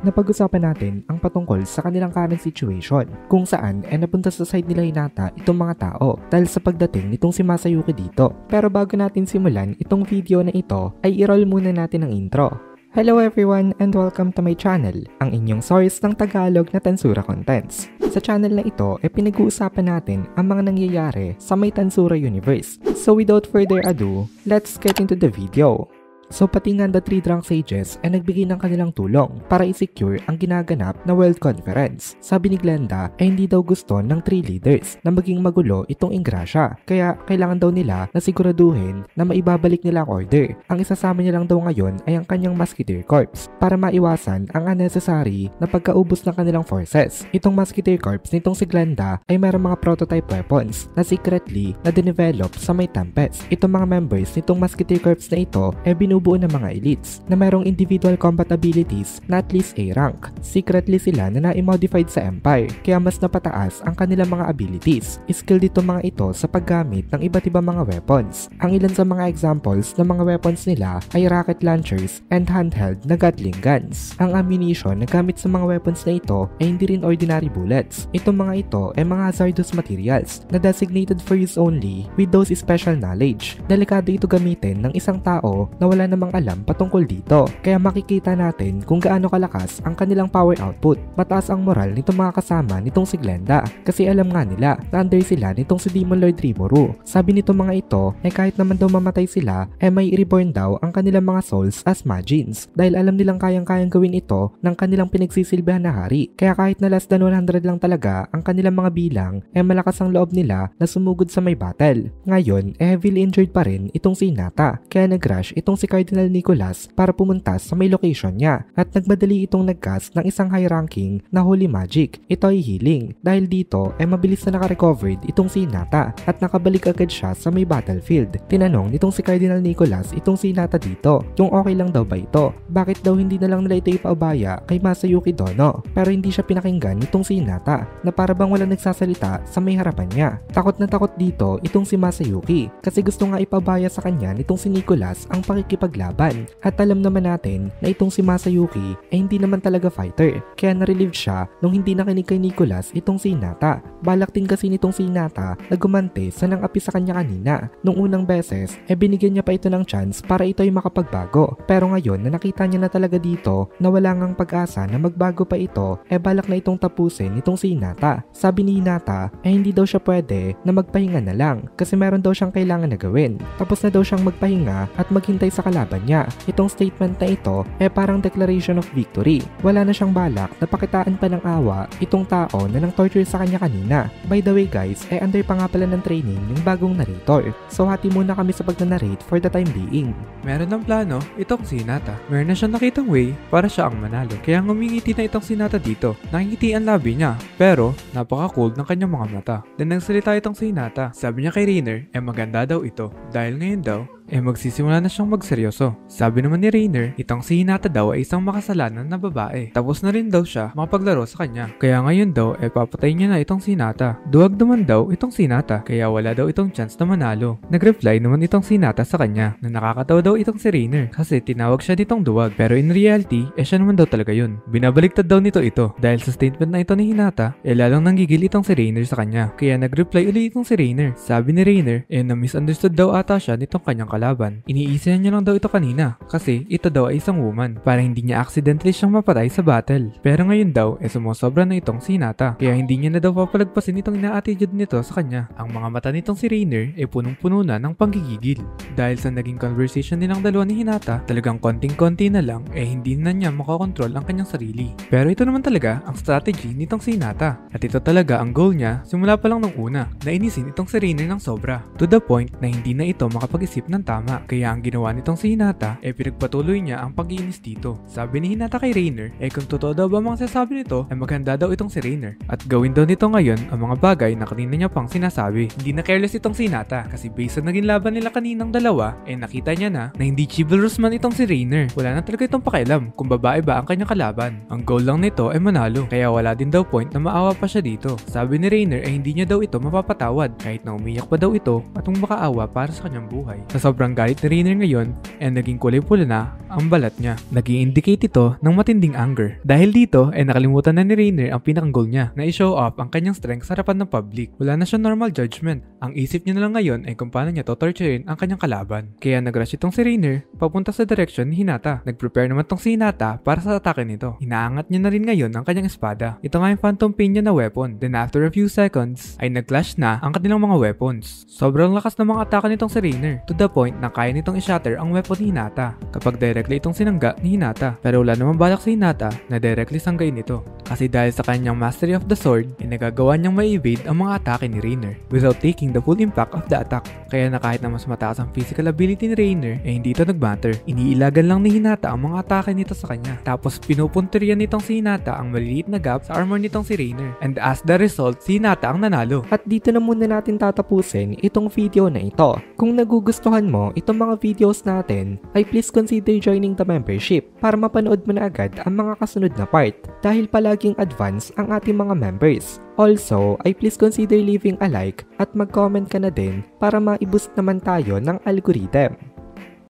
napag-usapan natin ang patungkol sa kanilang current situation kung saan napunta sa side nila Hinata itong mga tao dahil sa pagdating nitong si Masayuki dito. Pero bago natin simulan itong video na ito ay i-roll muna natin ang intro. Hello everyone and welcome to my channel, ang inyong source ng Tagalog na Tansura Contents. Sa channel na ito pinag-uusapan natin ang mga nangyayari sa may Tansura universe. So without further ado, let's get into the video. So pati nga the 3 drunk sages ay nagbigay ng kanilang tulong para i-secure ang ginaganap na World Conference. Sabi ni Glenda ay hindi daw gusto ng 3 leaders na maging magulo itong Ingrasya, kaya kailangan daw nila na siguraduhin na maibabalik nila ang order. Ang isasama niya lang daw ngayon ay ang kanyang Musketeer Corps para maiwasan ang unnecessary na pagkaubos ng kanilang forces. Itong Musketeer Corps nitong si Glenda ay mayroong mga prototype weapons na secretly na dinevelop sa may Tempest. Itong mga members nitong Musketeer Corps na ito ay binubuo ng mga elites na mayroong individual combat abilities na at least A rank. Secretly sila na na-modified sa Empire, kaya mas napataas ang kanilang mga abilities. Skill dito mga ito sa paggamit ng iba't ibang mga weapons. Ang ilan sa mga examples ng mga weapons nila ay rocket launchers and handheld na Gatling guns. Ang ammunition na gamit sa mga weapons na ito ay hindi rin ordinary bullets. Itong mga ito ay mga hazardous materials na designated for use only with those special knowledge. Delikado ito gamitin ng isang tao na wala namang alam patungkol dito, kaya makikita natin kung gaano kalakas ang kanilang power output. Mataas ang moral nitong mga kasama nitong si Glenda kasi alam nga nila na under sila nitong si Demon Lord Rimuru. Sabi nitong mga ito kahit naman daw mamatay sila may reborn daw ang kanilang mga souls as Majins dahil alam nilang kayang-kayang gawin ito ng kanilang pinagsisilbihan na hari. Kaya kahit na less than 100 lang talaga ang kanilang mga bilang malakas ang loob nila na sumugod sa may battle. Ngayon heavily injured pa rin itong si Hinata, kaya nag-rush itong si Cardinal Nicholas para pumunta sa may location niya at nagmadali itong nag-cast ng isang high ranking na Holy Magic. Ito ay healing dahil dito mabilis na naka-recovered itong si Hinata at nakabalik agad siya sa may battlefield. Tinanong nitong si Cardinal Nicholas itong si Hinata dito kung okay lang daw ba ito. Bakit daw hindi na lang nila ito ipaubaya kay Masayuki Dono, pero hindi siya pinakinggan nitong si Hinata na para bang walang nagsasalita sa may harapan niya. Takot na takot dito itong si Masayuki kasi gusto nga ipaubaya sa kanya nitong si Nicholas ang pakikipaglaban. At alam naman natin na itong si Masayuki hindi naman talaga fighter, kaya na-relieve siya nung hindi nakinig kay Nicholas itong si Hinata. Balak din kasi nitong si Hinata na gumante sa nang-api sa kanya kanina. Nung unang beses binigyan niya pa ito ng chance para ito ay makapagbago, pero ngayon na nakita niya na talaga dito na wala ngang pag-asa na magbago pa ito, balak na itong tapusin nitong si Hinata. Sabi ni Hinata hindi daw siya pwede na magpahinga na lang kasi meron daw siyang kailangan na gawin. Tapos na daw siyang magpahinga at maghintay sa kalaban niya. Itong statement na ito parang declaration of victory. Wala na siyang balak na pakitaan pa ng awa itong tao na nang torture sa kanya kanina. By the way guys, under pa nga pala ng training yung bagong narrator. So hati muna kami sa pag-narrate for the time being. Meron ng plano itong si Hinata. Meron na siyang nakitang way para siya ang manalo. Kaya ngumingiti na itong si Hinata dito. Nakingiti ang labi niya, pero napaka-cold ng kanyang mga mata. Then nagsalita itong si Hinata. Sabi niya kay Rainer maganda daw ito dahil ngayon daw magsisimula na siyang magseryoso. Sabi naman ni Rainer, itong si Hinata daw ay isang makasalanan na babae. Tapos na rin daw siya makapaglaro sa kanya. Kaya ngayon daw papatay niya na itong si Hinata. Duwag naman daw itong si Hinata, kaya wala daw itong chance na manalo. Nag-reply naman itong si Hinata sa kanya na nakakatawa daw itong si Rainer kasi tinawag siya ditong duwag. Pero in reality, siya naman daw talaga yun. Binabaliktad daw nito ito dahil sa statement na ito ni Hinata, lalong nanggigil itong si Rainer sa kanya. Kaya nag-reply ulit itong si Rainer. Sabi ni Rainer, na-misunderstood daw ata siya nitong kanyang kalaban. Iniisihan niya lang daw ito kanina kasi ito daw ay isang woman para hindi niya accidentally siyang mapatay sa battle. Pero ngayon daw sumusobra na itong si Hinata kaya hindi niya na daw papalagpasin itong ina-attitude nito sa kanya. Ang mga mata nitong si Rainer punong-puno na ng panggigigil dahil sa naging conversation nilang dalawa ni Hinata. Talagang konting-konti na lang hindi na niya makakontrol ang kanyang sarili. Pero ito naman talaga ang strategy nitong si Hinata at ito talaga ang goal niya simula pa lang nung una na inisin itong si Rainer ng sobra to the point na hindi na ito makapag-isip ng tama. Kaya ang ginawa nitong si Hinata pinagpatuloy niya ang pag-iinis dito. Sabi ni Hinata kay Rainer kung totoo daw ba mga sinasabi nito maghanda daw itong si Rainer at gawin daw nito ngayon ang mga bagay na kanina niya pang sinasabi. Hindi na careless itong si Hinata kasi based sa naging laban nila kaninang dalawa nakita niya na hindi chivalrous man itong si Rainer. Wala na talaga itong pakialam kung babae ba ang kanyang kalaban. Ang goal lang nito manalo kaya wala din daw point na maawa pa siya dito. Sabi ni Rainer hindi niya daw ito mapapatawad kahit na umiyak pa daw ito at makaawa para sa kanyang buhay. Sa sobrang galit ni Rainer ngayon and naging kulay pula na ang balat niya. Nag-i-indicate ito ng matinding anger. Dahil dito ay nakalimutan na ni Rainer ang pinakang goal niya na i-show off ang kanyang strength sa harapan ng public. Wala na siya normal judgment. Ang isip niya na lang ngayon ay kung paano niya totorturein ang kanyang kalaban. Kaya nag-rush itong si Rainer papunta sa direction ni Hinata. Nag-prepare naman tong si Hinata para sa atake nito. Inaangat niya na rin ngayon ang kanyang espada. Ito nga yung phantom pain niya na weapon. Then after a few seconds ay nag-clash na ang kanilang mga weapons. Sobrang lakas ng mga atake nitong si Rainer to the point na kaya nitong i-shatter ang weapon ni Hinata kapag directly itong sinangga ni Hinata. Pero wala namang balak si Hinata na directly sanggain ito. Kasi dahil sa kanyang mastery of the sword ay nagagawa niyang ma-evade ang mga atake ni Rainer without taking the full impact of the attack. Kaya na kahit na mas mataas ang physical ability ni Rainer ay hindi ito nag-matter. Iniilagan lang ni Hinata ang mga atake nito sa kanya. Tapos pinupunterian nitong si Hinata ang maliliit na gap sa armor nitong si Rainer. And as the result, si Hinata ang nanalo. At dito na muna natin tatapusin itong video na ito. Kung nagugustuhan mo itong mga videos natin, ay please consider joining the membership para mapanood mo na agad ang mga kasunod na part dahil palaging advance ang ating mga members. Also, ay please consider leaving a like at mag-comment ka na din para ma-boost naman tayo ng algorithm.